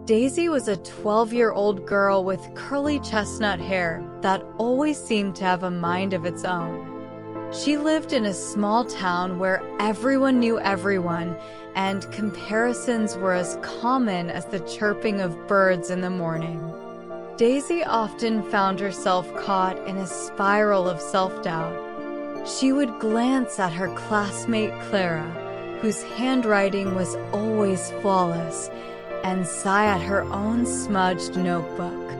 Daisy was a 12-year-old girl with curly chestnut hair that always seemed to have a mind of its own. She lived in a small town where everyone knew everyone, and comparisons were as common as the chirping of birds in the morning. Daisy often found herself caught in a spiral of self-doubt. She would glance at her classmate Clara, whose handwriting was always flawless, and sigh at her own smudged notebook.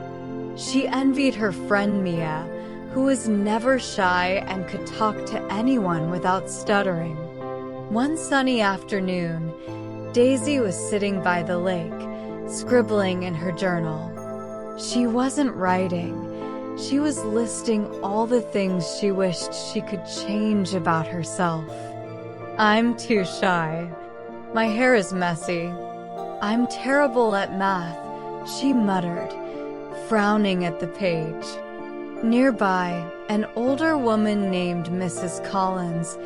She envied her friend Mia, who was never shy and could talk to anyone without stuttering. One sunny afternoon, Daisy was sitting by the lake, scribbling in her journal. She wasn't writing. She was listing all the things she wished she could change about herself. "I'm too shy. My hair is messy. I'm terrible at math," she muttered, frowning at the page. Nearby, an older woman named Mrs. Collins,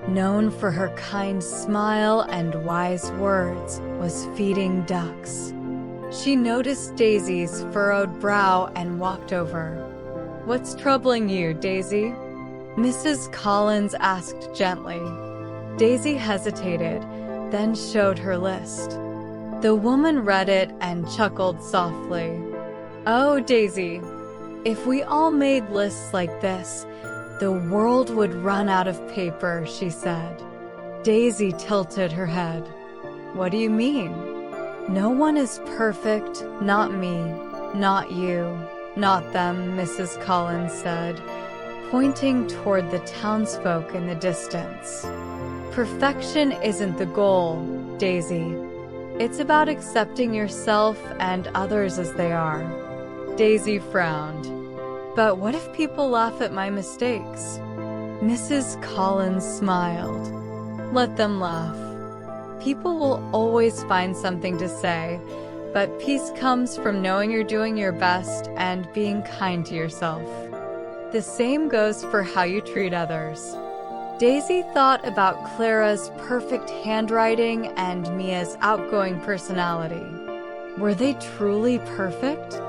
known for her kind smile and wise words, was feeding ducks. She noticed Daisy's furrowed brow and walked over. "What's troubling you, Daisy?" Mrs. Collins asked gently. Daisy hesitated, then showed her list. The woman read it and chuckled softly. "Oh, Daisy, if we all made lists like this, the world would run out of paper," she said. Daisy tilted her head. "What do you mean?" "No one is perfect, not me, not you, not them," Mrs. Collins said, pointing toward the townsfolk in the distance. "Perfection isn't the goal, Daisy. It's about accepting yourself and others as they are." Daisy frowned. "But what if people laugh at my mistakes?" Mrs. Collins smiled. "Let them laugh. People will always find something to say, but peace comes from knowing you're doing your best and being kind to yourself. The same goes for how you treat others." Daisy thought about Clara's perfect handwriting and Mia's outgoing personality. Were they truly perfect?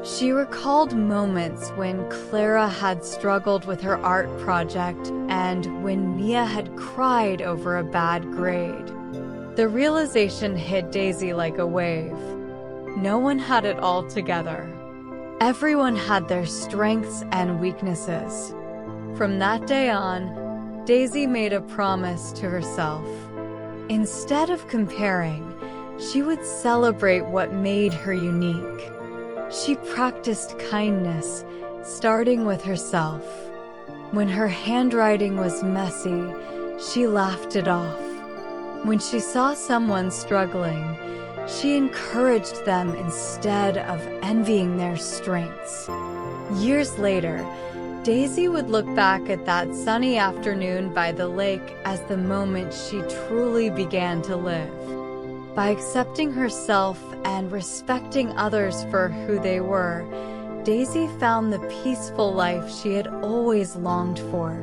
She recalled moments when Clara had struggled with her art project and when Mia had cried over a bad grade. The realization hit Daisy like a wave. No one had it all together. Everyone had their strengths and weaknesses. From that day on, Daisy made a promise to herself. Instead of comparing, she would celebrate what made her unique. She practiced kindness, starting with herself. When her handwriting was messy, she laughed it off. When she saw someone struggling, she encouraged them instead of envying their strengths. Years later, Daisy would look back at that sunny afternoon by the lake as the moment she truly began to live. By accepting herself and respecting others for who they were, Daisy found the peaceful life she had always longed for.